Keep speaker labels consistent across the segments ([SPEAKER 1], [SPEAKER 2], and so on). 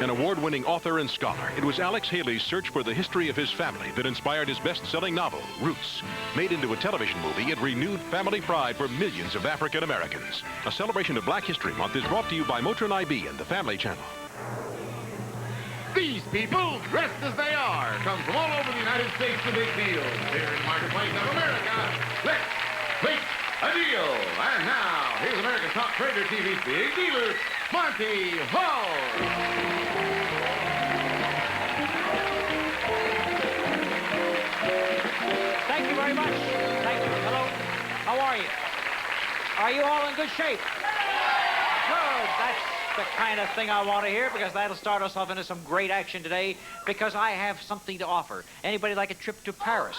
[SPEAKER 1] An award-winning author and scholar, it was Alex Haley's search for the history of his family that inspired his best-selling novel, Roots. Made into a television movie, it renewed family pride for millions of African Americans. A celebration of Black History Month is brought to you by Motrin IB and the Family Channel.
[SPEAKER 2] These people, dressed as they are, come from all over the United States to big deals. Here in the marketplace of America, let's make a deal. And now, here's America's top trader TV's big dealer, Monty Hall.
[SPEAKER 3] Thank you very much. Thank you. Hello. How are you? Are you all in good shape? Good. That's the kind of thing I want to hear, because that'll start us off into some great action today, because I have something to offer. Anybody like a trip to Paris?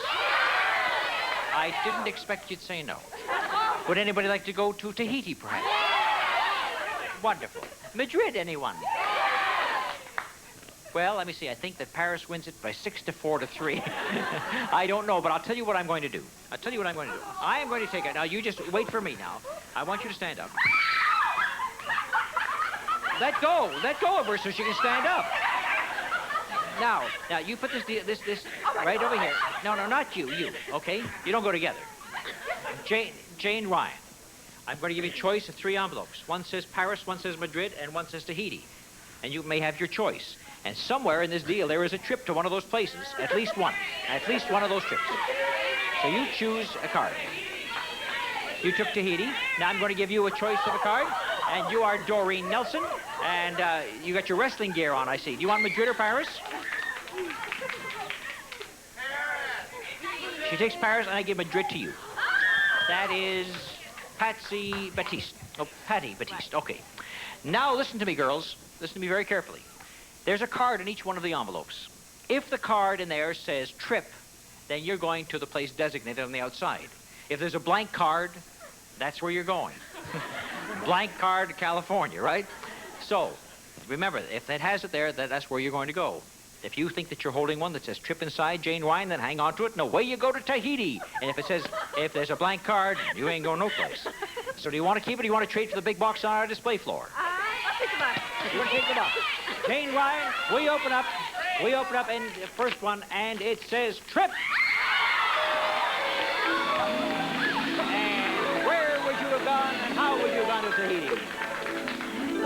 [SPEAKER 3] I didn't expect you'd say no. Would anybody like to go to Tahiti, perhaps? Wonderful. Madrid, anyone? Well, let me see. I think that Paris wins it by 6 to 4 to 3. I don't know, but I'll tell you what I'm going to do. I am going to take it. Now, you just wait for me now. I want you to stand up. Let go of her so she can stand up. Now, you put this right over here. No, not you, okay? You don't go together. Jane Ryan. I'm going to give you a choice of 3 envelopes. One says Paris, one says Madrid, and one says Tahiti. And you may have your choice. And somewhere in this deal, there is a trip to one of those places. At least one. At least one of those trips. So you choose a card. You took Tahiti. Now I'm going to give you a choice of a card. And you are Doreen Nelson. And you got your wrestling gear on, I see. Do you want Madrid or Paris? She takes Paris, and I give Madrid to you. That is Patty Batiste. Okay. Now listen to me, girls. Listen to me very carefully. There's a card in each one of the envelopes. If the card in there says trip, then you're going to the place designated on the outside. If there's a blank card, that's where you're going. Blank card, California, right? So, remember, if it has it there, that's where you're going to go. If you think that you're holding one that says trip inside, Jane Ryan, then hang on to it, and away you go to Tahiti. And if there's a blank card, you ain't going no place. So do you want to keep it, or do you want to trade for the big box on our display floor?
[SPEAKER 4] I'll pick them up.
[SPEAKER 3] You want to take it up? Jane Ryan, we open up, and the first one, and it says trip. And where would you have gone, and how would you have gone to Tahiti?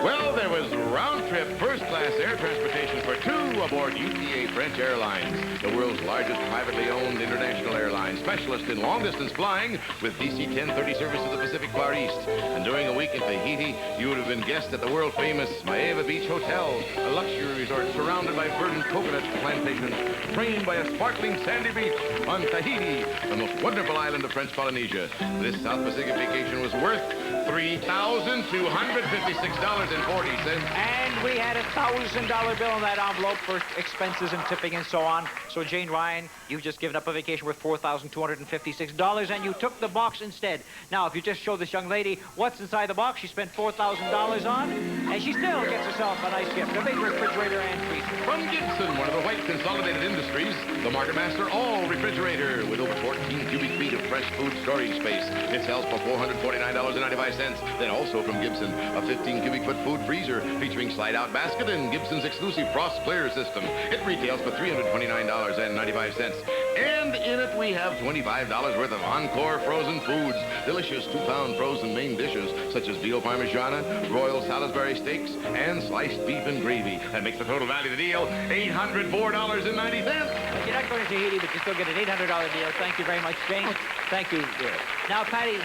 [SPEAKER 2] Well, there was round-trip first-class air transportation for 2 aboard UTA French Airlines, the world's largest privately owned international airline, specialist in long-distance flying with DC 1030 service to the Pacific Far East. And during a week in Tahiti, you would have been guest at the world-famous Maeva Beach Hotel, a luxury resort surrounded by verdant coconut plantations, framed by a sparkling sandy beach on Tahiti, the most wonderful island of French Polynesia. This South Pacific vacation was worth $3,256.40.
[SPEAKER 3] And we had a $1,000 bill in that envelope for expenses and tipping and so on. So, Jane Ryan, you've just given up a vacation worth $4,256, and you took the box instead. Now, if you just show this young lady what's inside the box she spent $4,000 on, and she still gets herself a nice gift, a big refrigerator and freezer.
[SPEAKER 2] From Gibson, one of the White Consolidated Industries, the Market Master All Refrigerator with over 14 cubic feet of fresh food storage space. It sells for $449.95. Then also from Gibson, a 15 cubic foot food freezer featuring slide-out basket and Gibson's exclusive frost clear system. It retails for $329.95. And in it we have $25 worth of Encore frozen foods. Delicious 2-pound frozen main dishes such as veal parmigiana, royal Salisbury steaks, and sliced beef and gravy. That makes the total value of the deal $804.90.
[SPEAKER 3] You're not going to Tahiti, but you still get an $800 deal. Thank you very much, Jane. Thank you, dear. Now, Patty,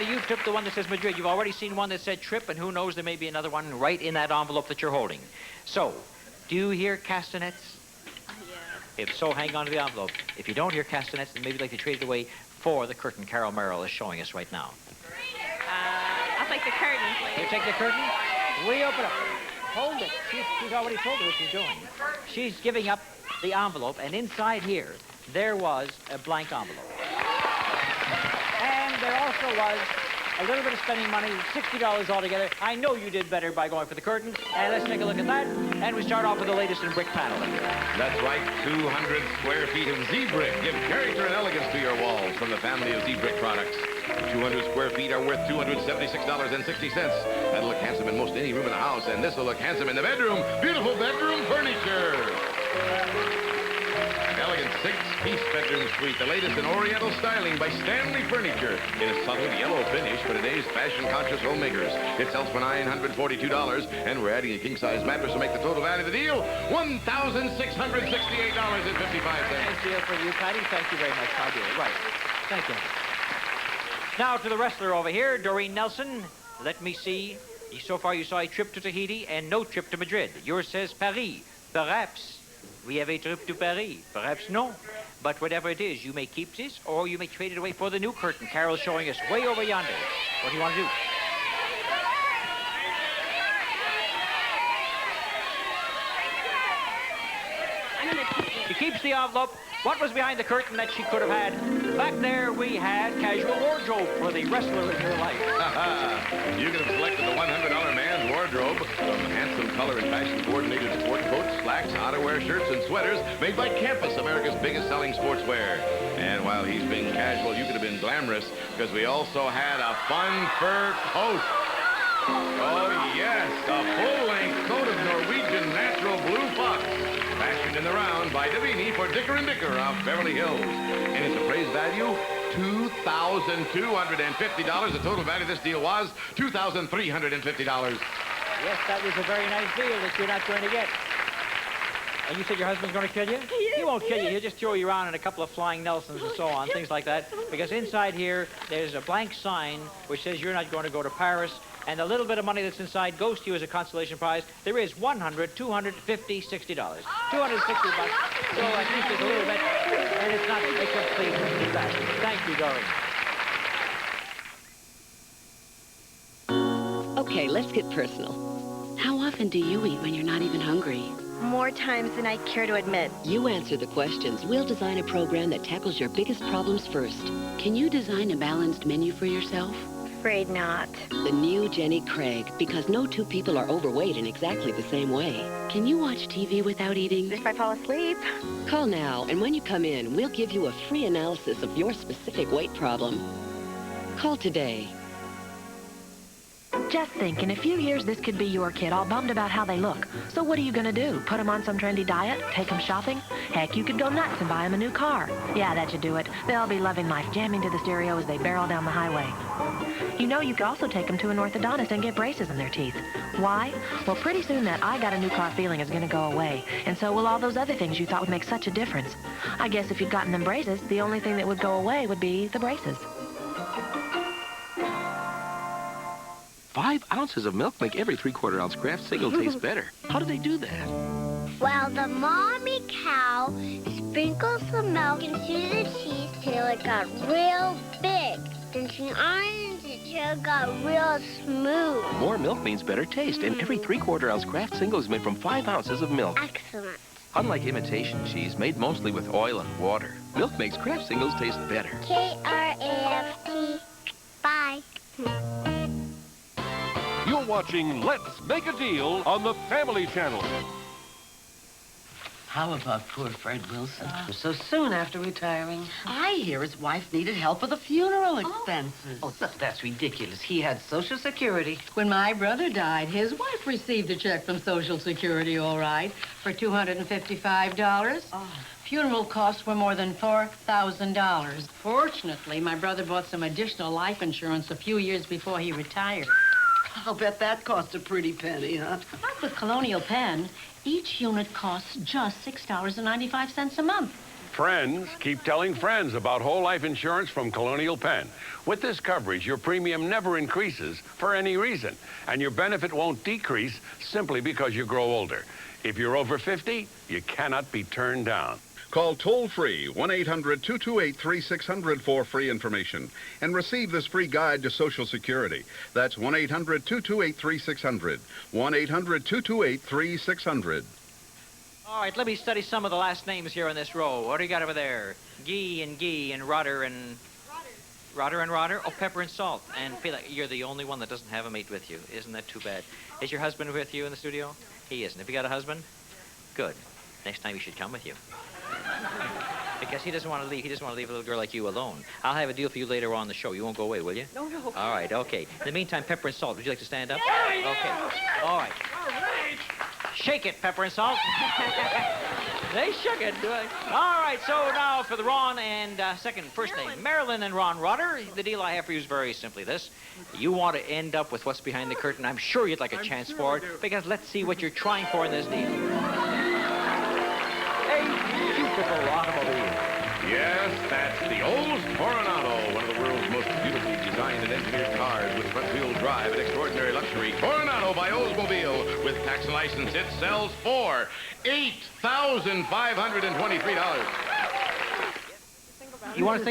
[SPEAKER 3] you took the one that says Madrid. You've already seen one that said trip, and who knows, there may be another one right in that envelope that you're holding. So, do you hear castanets?
[SPEAKER 4] Yeah.
[SPEAKER 3] If so, hang on to the envelope. If you don't hear castanets, then maybe you'd like to trade it away for the curtain Carol Merrill is showing us right now.
[SPEAKER 4] I'll take the curtain, please.
[SPEAKER 3] You take the curtain? We open up. Hold it. She's already told her what she's doing. She's giving up the envelope, and inside here, there was a blank envelope. And there also was a little bit of spending money, $60 altogether. I know you did better by going for the curtain. And let's take a look at that. And we start off with the latest in brick paneling.
[SPEAKER 2] That's right, 200 square feet of Z-Brick. Give character and elegance to your walls from the family of Z-Brick products. 200 square feet are worth $276.60. That'll look handsome in most any room in the house, and this will look handsome in the bedroom. Beautiful bedroom furniture. An elegant six-piece bedroom suite, the latest in Oriental styling by Stanley Furniture, in a subtle yellow finish for today's fashion-conscious homemakers. It sells for $942, and we're adding a king-size mattress to make the total value of the deal $1,668.55.
[SPEAKER 3] Nice deal for you, Patty. Thank you very much, my dear. Right. Thank you. Now to the wrestler over here, Doreen Nelson. Let me see. So far you saw a trip to Tahiti and no trip to Madrid. Yours says Paris. Perhaps we have a trip to Paris. Perhaps no. But whatever it is, you may keep this or you may trade it away for the new curtain. Carol's showing us way over yonder. What do you want to do? She keeps the envelope. What was behind the curtain that she could have had? Back there we had casual wardrobe for the wrestler in your life.
[SPEAKER 2] You could have selected the $100 man's wardrobe from handsome color and fashion-coordinated sport coats, slacks, outerwear, shirts, and sweaters made by Campus, America's biggest selling sportswear. And while he's being casual, you could have been glamorous because we also had a fun fur coat. Oh, yes, a full-length coat of Norwegian natural blue fox. Fashioned in the round by Davini for Dicker & Dicker of Beverly Hills. And its appraised value, $2,250. The total value of this deal was $2,350.
[SPEAKER 3] Yes, that was a very nice deal that you're not going to get. And you said your husband's going to kill you? He won't kill you. He'll just throw you around in a couple of flying Nelsons and so on, things like that. Because inside here, there's a blank sign which says you're not going to go to Paris. And the little bit of money that's inside goes to you as a consolation prize. There is $100, $250, $60. $260. So at least there's a little bit, and it's not a complete disaster. Thank you, Doreen.
[SPEAKER 5] Okay, let's get personal. How often do you eat when you're not even hungry?
[SPEAKER 6] More times than I care to admit.
[SPEAKER 5] You answer the questions. We'll design a program that tackles your biggest problems first. Can you design a balanced menu for yourself?
[SPEAKER 6] Afraid not.
[SPEAKER 5] The new Jenny Craig, because no two people are overweight in exactly the same way. Can you watch TV without eating?
[SPEAKER 6] If I fall asleep.
[SPEAKER 5] Call now, and when you come in, we'll give you a free analysis of your specific weight problem. Call today.
[SPEAKER 7] Just think, in a few years, this could be your kid, all bummed about how they look. So what are you going to do? Put them on some trendy diet? Take them shopping? Heck, you could go nuts and buy them a new car. Yeah, that should do it. They'll be loving life, jamming to the stereo as they barrel down the highway. You know, you could also take them to an orthodontist and get braces in their teeth. Why? Well, pretty soon that I got a new car feeling is going to go away. And so will all those other things you thought would make such a difference. I guess if you'd gotten them braces, the only thing that would go away would be the braces.
[SPEAKER 8] 5 ounces of milk make every 3/4 ounce Kraft single taste better. How do they do that?
[SPEAKER 9] Well, the mommy cow sprinkles the milk into the cheese till it got real big. Then she irons it till it got real smooth.
[SPEAKER 8] More milk means better taste, and every 3/4 ounce Kraft single is made from 5 ounces of milk.
[SPEAKER 9] Excellent.
[SPEAKER 8] Unlike imitation cheese made mostly with oil and water, milk makes Kraft singles taste better.
[SPEAKER 9] Kraft. Bye.
[SPEAKER 10] You're watching Let's Make a Deal on the Family Channel.
[SPEAKER 11] How about poor Fred Wilson? So soon after retiring. I hear his wife needed help with the funeral expenses. Oh, that's ridiculous. He had Social Security. When my brother died, his wife received a check from Social Security, all right, for $255. Oh. Funeral costs were more than $4,000. Fortunately, my brother bought some additional life insurance a few years before he retired. I'll bet that cost a pretty penny, huh? Not with Colonial Penn. Each unit costs just $6.95 a month.
[SPEAKER 10] Friends, keep telling friends about whole life insurance from Colonial Penn. With this coverage, your premium never increases for any reason, and your benefit won't decrease simply because you grow older. If you're over 50, you cannot be turned down.
[SPEAKER 12] Call toll-free 1-800-228-3600 for free information and receive this free guide to Social Security. That's 1-800-228-3600. 1-800-228-3600.
[SPEAKER 3] All right, let me study some of the last names here in this row. What do you got over there? Gee and Rodder and... Rodder? Oh, Pepper and Salt. And feel like you're the only one that doesn't have a mate with you. Isn't that too bad? Is your husband with you in the studio? He isn't. Have you got a husband? Good. Next time he should come with you. Because he doesn't want to leave. He doesn't want to leave a little girl like you alone. I'll have a deal for you later on the show. You won't go away, will you?
[SPEAKER 4] No, no.
[SPEAKER 3] All right, okay. In the meantime, Pepper and Salt, would you like to stand up? Okay. All right. Shake it, Pepper and Salt. They shook it. All right, so now for the Ron and first name, Marilyn and Ron Rodder. The deal I have for you is very simply this. You want to end up with what's behind the curtain. I'm sure you'd like a chance for it, because let's see what you're trying for in this deal. A beautiful automobile.
[SPEAKER 2] Yes, that's the Oldsmobile Toronado, one of the world's most beautifully designed and engineered cars with front-wheel drive and extraordinary luxury. Toronado by Oldsmobile. With tax and license, it sells for $8,523.
[SPEAKER 3] You want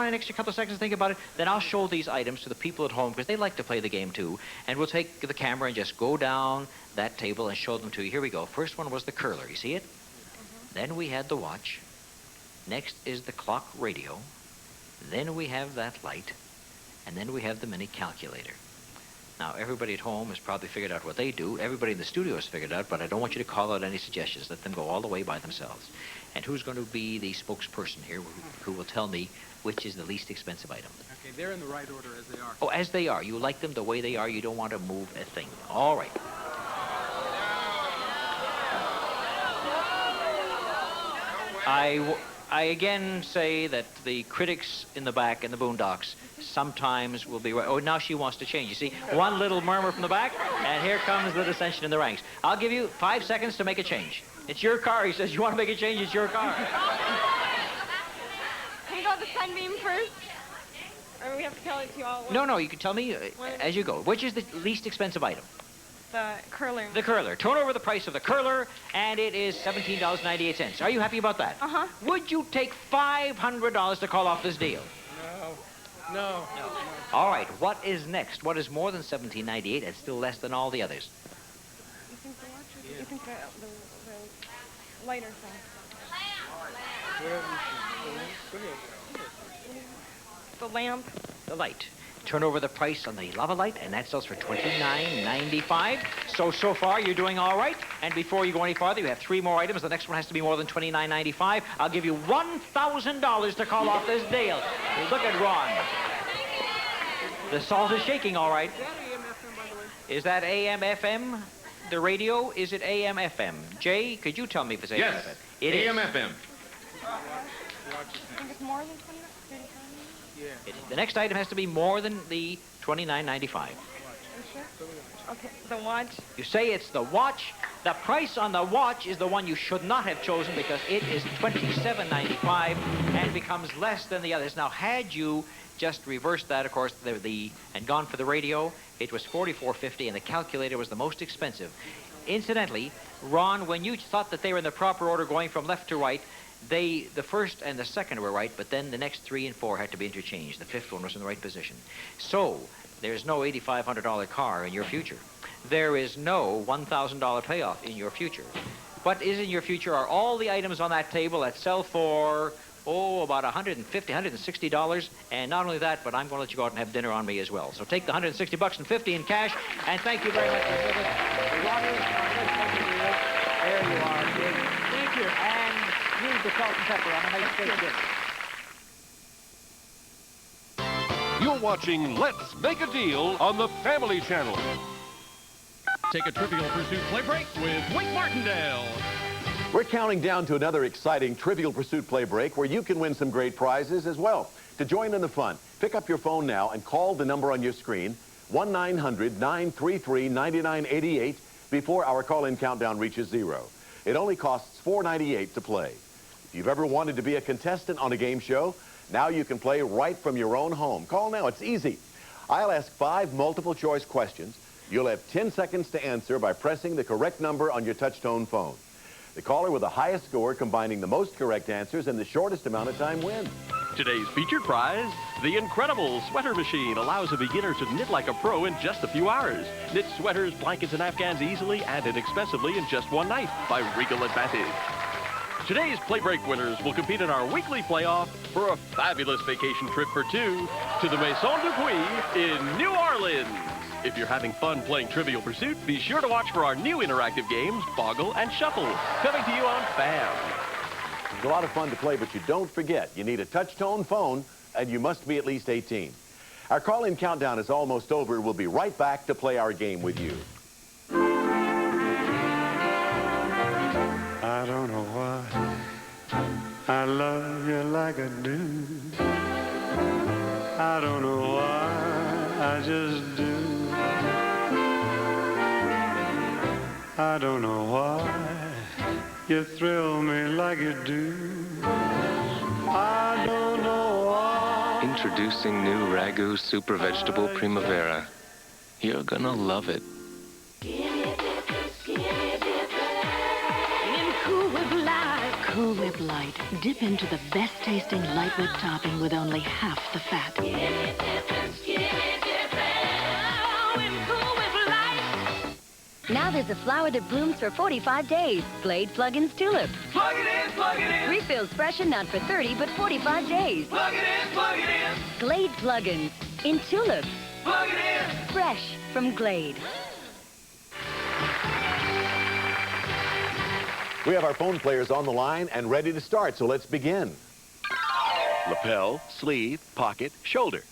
[SPEAKER 3] an extra couple of seconds to think about it? Then I'll show these items to the people at home, because they like to play the game too. And we'll take the camera and just go down that table and show them to you. Here we go. First one was the curler. You see it? Then we had the watch. Next is the clock radio. Then we have that light. And then we have the mini calculator. Now, everybody at home has probably figured out what they do. Everybody in the studio has figured out, but I don't want you to call out any suggestions. Let them go all the way by themselves. And who's going to be the spokesperson here who will tell me which is the least expensive item?
[SPEAKER 13] Okay, they're in the right order as they are.
[SPEAKER 3] Oh, as they are. You like them the way they are. You don't want to move a thing. All right. I again say that the critics in the back in the boondocks sometimes will be right. Oh, now she wants to change. You see, one little murmur from the back, and here comes the dissension in the ranks. I'll give you 5 seconds to make a change. It's your car. He says, you want to make a change, it's your car.
[SPEAKER 4] Can we go with the Sunbeam first? Or we have to tell it to you all at once?
[SPEAKER 3] No, you can tell me as you go. Which is the least expensive item?
[SPEAKER 4] The curler.
[SPEAKER 3] The curler. Turn over the price of the curler, and it is $17.98. Are you happy about that?
[SPEAKER 4] Uh-huh.
[SPEAKER 3] Would you take $500 to call off this deal?
[SPEAKER 13] No.
[SPEAKER 3] All right, what is next? What is more than $17.98 and still less than all the others?
[SPEAKER 4] You think the watch? Or you think the lighter thing? The lamp.
[SPEAKER 3] The light. Turn over the price on the lava light, and that sells for $29.95. So far, you're doing all right. And before you go any farther, you have 3 more items. The next one has to be more than $29.95. I'll give you $1,000 to call off this deal. Look at Ron. The salt is shaking, all right. Is that AM, FM? The radio, is it AM, FM? Jay, could you tell me if it's AM,
[SPEAKER 2] Yes,
[SPEAKER 3] FM? It
[SPEAKER 2] AM,
[SPEAKER 3] is.
[SPEAKER 2] FM.
[SPEAKER 4] I think it's more than 29.
[SPEAKER 3] The next item has to be more than the $29.95.
[SPEAKER 4] Okay, the watch.
[SPEAKER 3] You say it's the watch. The price on the watch is the one you should not have chosen, because it is $27.95 and becomes less than the others. Now, had you just reversed that, of course, and gone for the radio, it was $44.50, and the calculator was the most expensive. Incidentally, Ron, when you thought that they were in the proper order going from left to right, the first and the second were right, but then the next 3 and 4 had to be interchanged. The 5th one was in the right position. So there's no $8,500 car in your future. There is no $1,000 payoff in your future. What is in your future are all the items on that table that sell for, about $150, $160. And not only that, but I'm going to let you go out and have dinner on me as well. So take the $160 and $50 in cash, and thank you very much for with us. There you are, kid. Thank you. And use the salt and pepper on a nice steak dinner.
[SPEAKER 1] You're watching Let's Make a Deal on the Family Channel.
[SPEAKER 14] Take a Trivial Pursuit play break with Wink Martindale.
[SPEAKER 15] We're counting down to another exciting Trivial Pursuit play break where you can win some great prizes as well. To join in the fun, pick up your phone now and call the number on your screen, 1-900-933-9988, before our call-in countdown reaches 0. It only costs $4.98 to play. If you've ever wanted to be a contestant on a game show, now you can play right from your own home. Call now. It's easy. I'll ask 5 multiple-choice questions. You'll have 10 seconds to answer by pressing the correct number on your touch-tone phone. The caller with the highest score combining the most correct answers in the shortest amount of time wins.
[SPEAKER 14] Today's featured prize, the incredible sweater machine allows a beginner to knit like a pro in just a few hours. Knit sweaters, blankets, and afghans easily and inexpensively in just one night by Regal Advantage. Today's play break winners will compete in our weekly playoff for a fabulous vacation trip for 2 to the Maison du Puy in New Orleans. If you're having fun playing Trivial Pursuit, be sure to watch for our new interactive games, Boggle and Shuffle, coming to you on FAM.
[SPEAKER 15] It's a lot of fun to play, but you don't forget, you need a touch-tone phone, and you must be at least 18. Our call-in countdown is almost over. We'll be right back to play our game with you.
[SPEAKER 16] I don't know why I love you like I do. I don't know why, I just do. I don't know why you thrill me like you do. I don't know why.
[SPEAKER 17] Introducing new Ragu Super Vegetable Primavera. You're gonna love it.
[SPEAKER 7] Cool Whip Light. Dip into the best tasting light whip topping with only half the fat.
[SPEAKER 18] Now there's a flower that blooms for 45 days. Glade Plug-ins Tulip.
[SPEAKER 19] Plug it in, plug it in.
[SPEAKER 18] Refills freshen not for 30, but 45 days.
[SPEAKER 19] Plug it in, plug it in.
[SPEAKER 18] Glade Plug-ins in Tulip.
[SPEAKER 19] Plug it in.
[SPEAKER 18] Fresh from Glade.
[SPEAKER 15] We have our phone players on the line and ready to start, so let's begin. Lapel, sleeve, pocket, shoulder.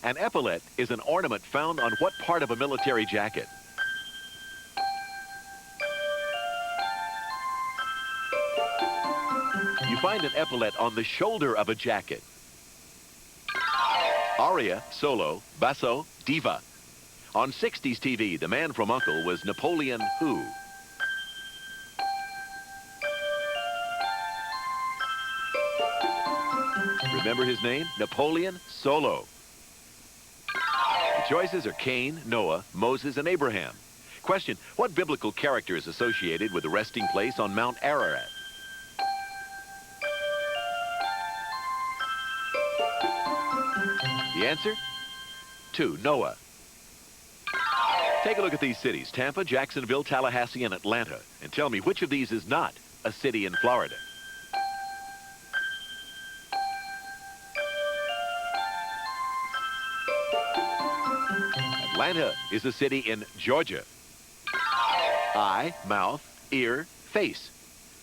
[SPEAKER 15] An epaulette is an ornament found on what part of a military jacket? You find an epaulette on the shoulder of a jacket. Aria, solo, basso, diva. On 60s TV, the man from U.N.C.L.E. was Napoleon who? Remember his name? Napoleon Solo. The choices are Cain, Noah, Moses, and Abraham. Question, what biblical character is associated with the resting place on Mount Ararat? The answer? 2, Noah. Take a look at these cities, Tampa, Jacksonville, Tallahassee, and Atlanta, and tell me which of these is not a city in Florida. Atlanta is a city in Georgia. Eye, mouth, ear, face.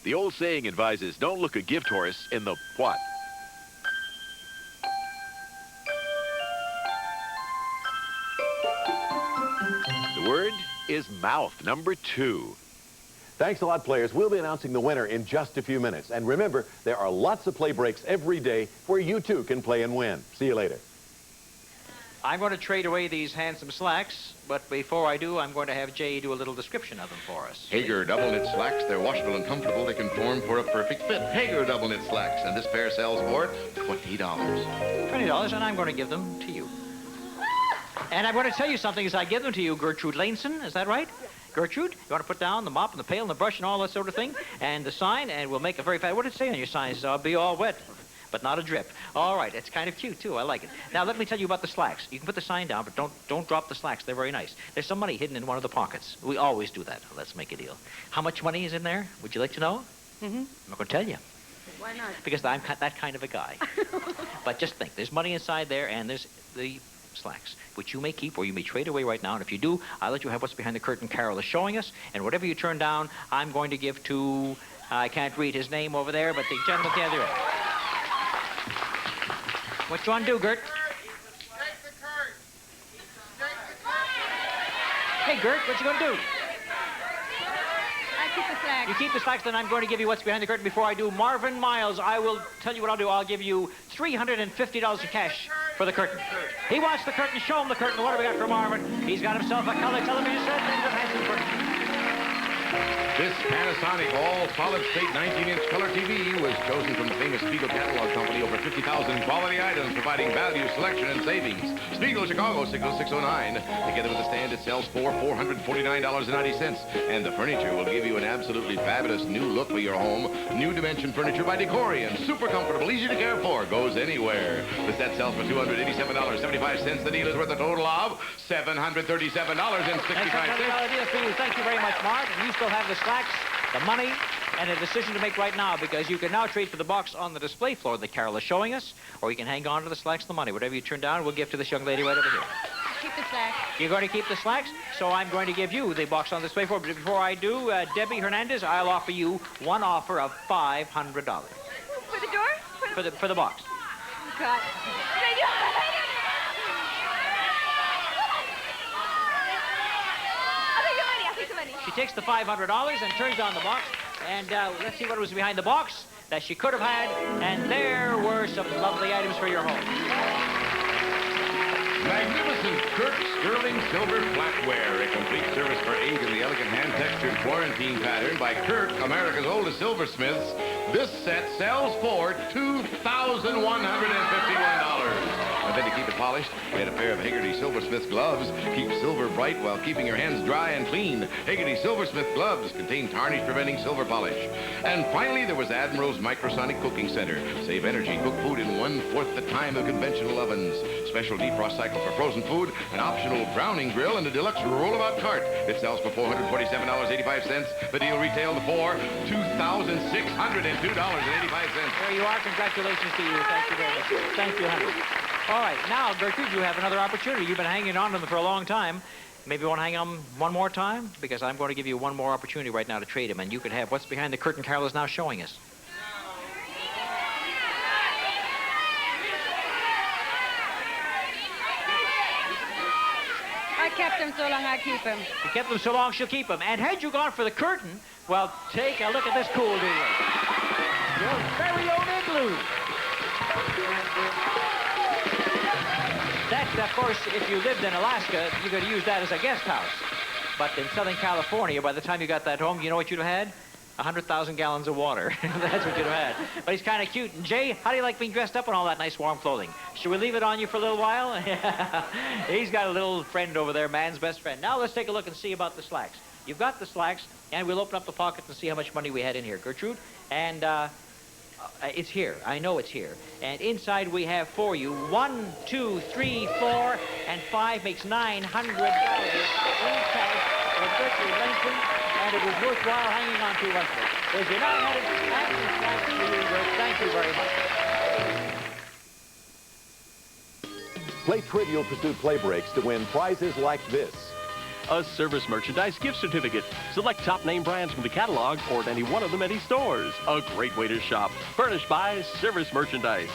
[SPEAKER 15] The old saying advises, don't look a gift horse in the what? The word is mouth, number 2. Thanks a lot, players. We'll be announcing the winner in just a few minutes. And remember, there are lots of play breaks every day where you too can play and win. See you later.
[SPEAKER 3] I'm going to trade away these handsome slacks, but before I do, I'm going to have Jay do a little description of them for us.
[SPEAKER 2] Hager double knit slacks. They're washable and comfortable. They conform for a perfect fit. Hager double knit slacks. And this pair sells for $20.
[SPEAKER 3] $20, and I'm going to give them to you. And I'm going to tell you something as I give them to you, Gertrude Laneson. Is that right? Gertrude, you want to put down the mop and the pail and the brush and all that sort of thing? And the sign, and we'll make a very fast... What did it say on your sign? It says, I'll be all wet, but not a drip. All right, it's kind of cute, too. I like it. Now, let me tell you about the slacks. You can put the sign down, but don't drop the slacks. They're very nice. There's some money hidden in one of the pockets. We always do that. Let's make a deal. How much money is in there? Would you like to know?
[SPEAKER 4] Mm-hmm.
[SPEAKER 3] I'm not going to tell you.
[SPEAKER 4] Why not?
[SPEAKER 3] Because I'm that kind of a guy. But just think, there's money inside there, and there's the slacks, which you may keep or you may trade away right now. And if you do, I'll let you have what's behind the curtain Carol is showing us. And whatever you turn down, I'm going to give to, I can't read his name over there, but the gentleman at the other end. What you want to do, Gert? Hey, Gert, what you going to do?
[SPEAKER 4] I keep the slacks.
[SPEAKER 3] You keep the slacks, then I'm going to give you what's behind the curtain. Before I do, Marvin Miles, I will tell you what I'll do. I'll give you $350 in cash for the curtain. He wants the curtain. Show him the curtain. What have we got for Marvin? He's got himself a color television set and a handsome curtain.
[SPEAKER 2] This Panasonic all-solid-state 19-inch color TV was chosen from the famous Spiegel catalog company. Over 50,000 quality items providing value, selection, and savings. Spiegel, Chicago, 60609. Together with the stand, it sells for $449.90. And the furniture will give you an absolutely fabulous new look for your home. New Dimension furniture by Decorian. Super comfortable, easy to care for, goes anywhere. The set sells for $287.75. The deal is worth a total of $737.65.
[SPEAKER 3] That's $100 deal for you. Thank you very much, Mark. And you still have the slacks, the money, and a decision to make right now, because you can now trade for the box on the display floor that Carol is showing us, or you can hang on to the slacks, the money. Whatever you turn down, we'll give to this young lady right over here.
[SPEAKER 4] Keep the slacks.
[SPEAKER 3] You're going to keep the slacks, so I'm going to give you the box on the display floor. But before I do, Debbie Hernandez, I'll offer you one offer of $500. for the box.
[SPEAKER 4] God.
[SPEAKER 3] She takes the $500 and turns on the box. And let's see what was behind the box that she could have had. And there were some lovely items for your home.
[SPEAKER 2] Magnificent Kirk Sterling Silver Flatware. A complete service for ink in the elegant hand-textured Florentine pattern by Kirk, America's oldest silversmiths. This set sells for $2,151. And then to keep it polished, we had a pair of Haggerty Silversmith gloves. Keep silver bright while keeping your hands dry and clean. Haggerty Silversmith gloves contain tarnish-preventing silver polish. And finally, there was Admiral's Microsonic Cooking Center. Save energy, cook food in 1/4 the time of conventional ovens. Special defrost cycle for frozen food, an optional browning grill, and a deluxe rollabout cart. It sells for $447.85. The deal retailed for $2,602.85.
[SPEAKER 3] There you are. Congratulations to you. Thank you very much. Thank you, honey. All right, now, Gertrude, you have another opportunity. You've been hanging on to them for a long time. Maybe you want to hang on one more time? Because I'm going to give you one more opportunity right now to trade them, and you can have what's behind the curtain Carol is now showing us.
[SPEAKER 4] I kept him so long, I keep him.
[SPEAKER 3] You kept them so long, she'll keep them. And had you gone for the curtain, well, take a look at this cool deal. Your very own igloo. That, of course, if you lived in Alaska, you could use that as a guest house. But in Southern California, by the time you got that home, you know what you'd have had? 100,000 gallons of water. That's what you'd have had. But he's kind of cute. And Jay, how do you like being dressed up in all that nice warm clothing? Should we leave it on you for a little while? He's got a little friend over there, man's best friend. Now let's take a look and see about the slacks. You've got the slacks, and we'll open up the pocket and see how much money we had in here. Gertrude, and it's here. I know it's here. And inside we have for you 1, 2, 3, 4, and 5 makes $900 in cash for Gertrude Langston, and it was worthwhile hanging on to, wasn't it? There's your $900 and slacks to you, Gert. Thank you very much.
[SPEAKER 15] Play Trivial Pursuit play breaks to win prizes like this.
[SPEAKER 14] A service merchandise gift certificate. Select top name brands from the catalog or at any one of the many stores. A great way to shop. Furnished by Service Merchandise.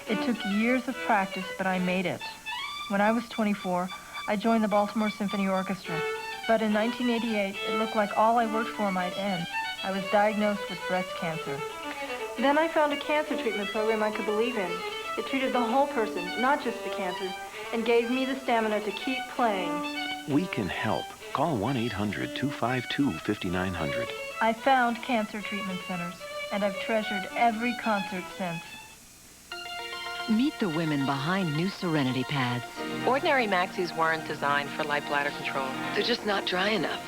[SPEAKER 20] It took years of practice, but I made it. When I was 24, I joined the Baltimore Symphony Orchestra. But in 1988, it looked like all I worked for might end. I was diagnosed with breast cancer. Then I found a cancer treatment program I could believe in. It treated the whole person, not just the cancer, and gave me the stamina to keep playing.
[SPEAKER 21] We can help. Call 1-800-252-5900.
[SPEAKER 20] I found cancer treatment centers, and I've treasured every concert since.
[SPEAKER 18] Meet the women behind new Serenity pads.
[SPEAKER 7] Ordinary maxis weren't designed for light bladder control.
[SPEAKER 18] They're just not dry enough.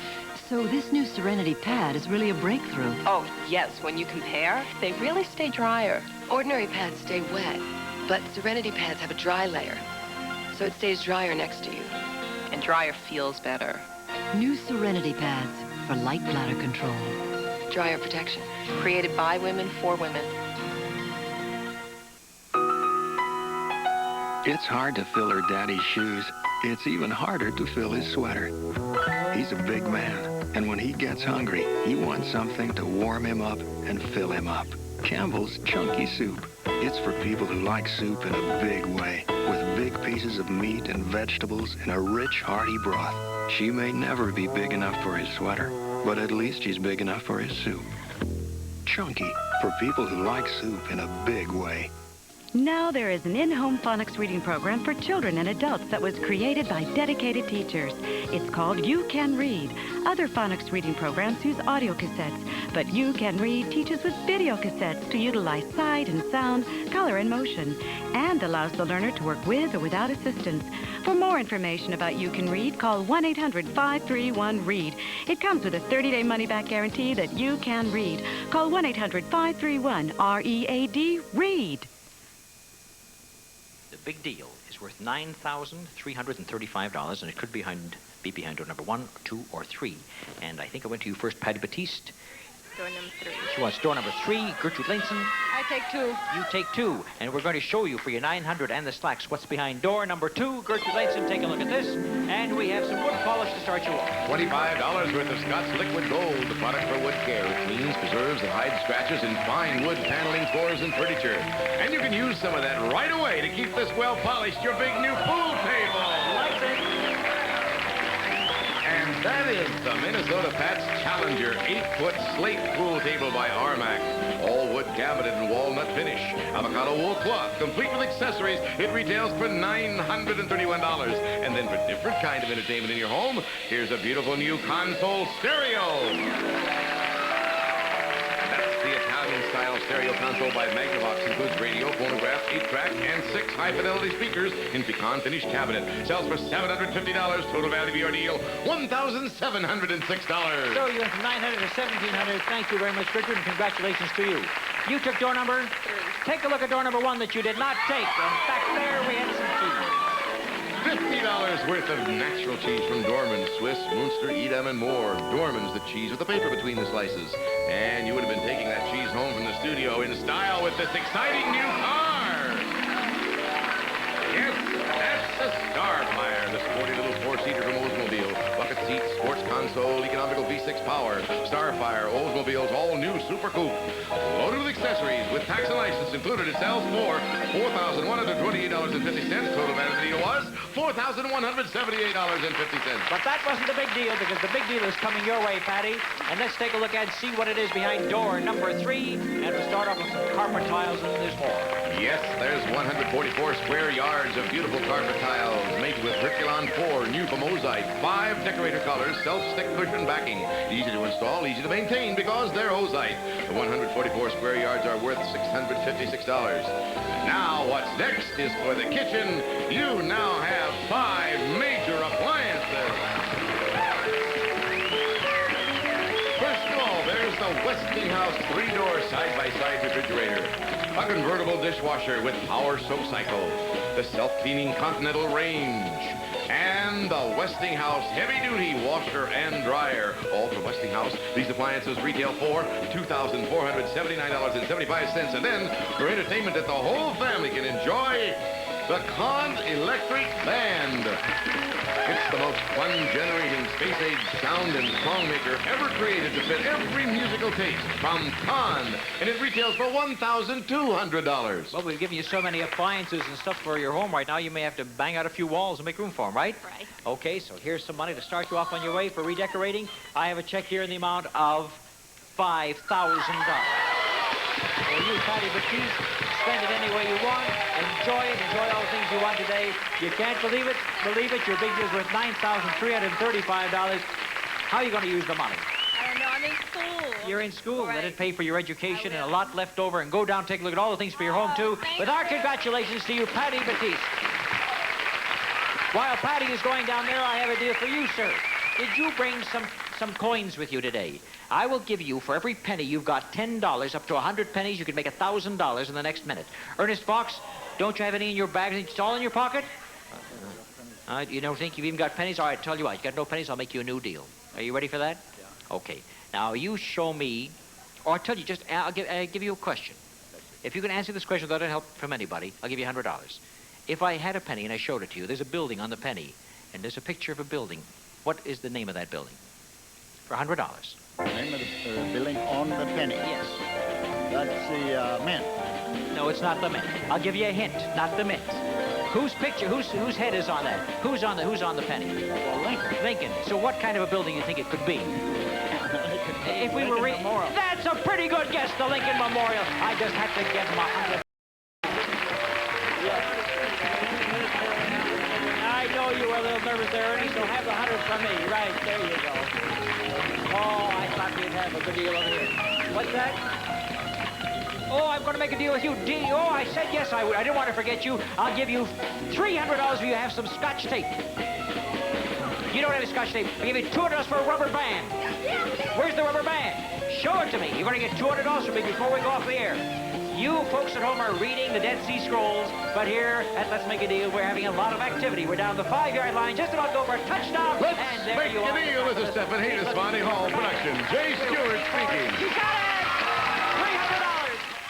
[SPEAKER 18] So this new Serenity pad is really a breakthrough.
[SPEAKER 7] Oh, yes, when you compare, they really stay drier.
[SPEAKER 18] Ordinary pads stay wet, but Serenity pads have a dry layer, so it stays drier next to you.
[SPEAKER 7] And drier feels better.
[SPEAKER 18] New Serenity pads for light bladder control. Dryer protection.
[SPEAKER 7] Created by women for women.
[SPEAKER 22] It's hard to fill her daddy's shoes. It's even harder to fill his sweater. He's a big man, and when he gets hungry, he wants something to warm him up and fill him up. Campbell's Chunky Soup. It's for people who like soup in a big way, with big pieces of meat and vegetables in a rich, hearty broth. She may never be big enough for his sweater, but at least she's big enough for his soup. Chunky, for people who like soup in a big way.
[SPEAKER 23] Now there is an in-home phonics reading program for children and adults that was created by dedicated teachers. It's called You Can Read. Other phonics reading programs use audio cassettes, but You Can Read teaches with video cassettes to utilize sight and sound, color and motion, and allows the learner to work with or without assistance. For more information about You Can Read, call 1-800-531-READ. It comes with a 30-day money-back guarantee that you can read. Call 1-800-531-READ. READ.
[SPEAKER 3] The big deal is worth $9,335, and it could be behind door number 1, 2, or 3. And I think I went to you first, Patty Batiste.
[SPEAKER 4] door number 3.
[SPEAKER 3] She wants door number 3. Gertrude Linson,
[SPEAKER 4] I take 2.
[SPEAKER 3] you take 2. And we're going to show you for your 900 and the slacks what's behind door number 2. Gertrude Linson, take a look at this. And we have some wood polish to start you off.
[SPEAKER 2] $25 worth of Scott's Liquid Gold, the product for wood care. It cleans, preserves, and hides scratches in fine wood paneling, floors, and furniture. And you can use some of that right away to keep this well-polished your big new pool table. And that is the Minnesota Pat's Challenger 8-foot slate pool table by Armac. All wood cabinet and walnut finish. Avocado wool cloth, complete with accessories. It retails for $931. And then for different kind of entertainment in your home, here's a beautiful new console stereo. The Italian-style stereo console by Magnavox includes radio, phonograph, 8-track, and 6 high-fidelity speakers in pecan-finished cabinet. Sells for $750. Total value of your deal, $1,706.
[SPEAKER 3] So you went from 900 to 1,700. Thank you very much, Richard, and congratulations to you. You took door number 3. Take a look at door number 1 that you did not take. And back there, we had some cheese.
[SPEAKER 2] $50 worth of natural cheese from Dorman, Swiss, Munster, Edam, and more. Dorman's the cheese with the paper between the slices. And you would have been taking that cheese home from the studio in style with this exciting new car. Yes, that's the Starfire, the sporty little 4-seater from Oldsmobile. Bucket seats, sports console, economical V6 power. Starfire, Oldsmobile's all-new Super Coupe. Loaded with accessories, with tax and license included, it sells for $4,128.50. Total value of the deal was $4,178.50.
[SPEAKER 3] But that wasn't the big deal, because the big deal is coming your way, Patty. And let's take a look and see what it is behind door number 3. And we'll start off with some carpet tiles, and there's more.
[SPEAKER 2] Yes, there's 144 square yards of beautiful carpet tiles made with Herculon 4, new from Ozite. 5 decorator colors, self-stick cushion backing. Easy to install, easy to maintain, because they're Ozite. The 144 square yards are worth $656. Now, what's next is for the kitchen. You now have 5 major appliances. First of all, there's the Westinghouse 3-door side-by-side refrigerator. A convertible dishwasher with power soap cycle. The self-cleaning Continental range. And the Westinghouse heavy-duty washer and dryer. All from Westinghouse. These appliances retail for $2,479.75. And then, for entertainment that the whole family can enjoy, the Con Electric Band. It's the most fun-generating space-age sound and song maker ever created to fit every musical taste from Con. And it retails for $1,200.
[SPEAKER 3] Well, we've given you so many appliances and stuff for your home right now, you may have to bang out a few walls and make room for them, right?
[SPEAKER 4] Right.
[SPEAKER 3] Okay, so here's some money to start you off on your way for redecorating. I have a check here in the amount of $5,000. For you, Patty Batiste, spend it any way you want. Enjoy it. Enjoy all the things you want today. You can't believe it. Believe it. Your big deal's worth $9,335. How are you going to use the money?
[SPEAKER 4] I don't know. I'm in school.
[SPEAKER 3] You're in school.
[SPEAKER 4] Right.
[SPEAKER 3] Let it pay for your education and a lot left over. And go down, take a look at all the things for your home, too. With our congratulations to you, Patty Batiste. While Patty is going down there, I have a deal for you, sir. Did you bring some coins with you today? I will give you, for every penny, you've got $10. Up to 100 pennies, you can make $1,000 in the next minute. Ernest Fox, don't you have any in your bag? It's all in your pocket? You don't think you've even got pennies? All right, tell you what, you got no pennies, I'll make you a new deal. Are you ready for that? Yeah. Okay. Now, you show me, or I'll tell you, I'll give you a question. If you can answer this question without help from anybody, I'll give you $100. If I had a penny and I showed it to you, there's a building on the penny, and there's a picture of a building. What is the name of that building? For $100.
[SPEAKER 5] The name of the building on the penny?
[SPEAKER 3] Yes.
[SPEAKER 5] That's the Mint.
[SPEAKER 3] No, it's not the Mint. I'll give you a hint. Not the Mint. Whose picture? Whose head is on that? Who's on the penny?
[SPEAKER 5] Well, Lincoln.
[SPEAKER 3] Lincoln. So what kind of a building do you think it could be? If we were
[SPEAKER 5] Memorial.
[SPEAKER 3] That's a pretty good guess. The Lincoln Memorial. I just had to give him $100. I know you were a little nervous there, Ernie, so have the 100 from me. Right, there you go. Oh, I thought we'd have a good deal over here. What's that? Oh, I'm going to make a deal with you. Oh, I said yes, I would. I didn't want to forget you. I'll give you $300 if you have some Scotch tape. You don't have any Scotch tape. I'll give you $200 for a rubber band. Where's the rubber band? Show it to me. You're going to get $200 from me before we go off the air. You folks at home are reading the Dead Sea Scrolls, but here at Let's Make a Deal, we're having a lot of activity. We're down the 5-yard line, just about to go for a touchdown.
[SPEAKER 2] Let's
[SPEAKER 3] and there
[SPEAKER 2] make
[SPEAKER 3] you
[SPEAKER 2] a
[SPEAKER 3] are.
[SPEAKER 2] deal with the Stephen Hayes Monty Hall production. Jay Stewart speaking.
[SPEAKER 3] You got it!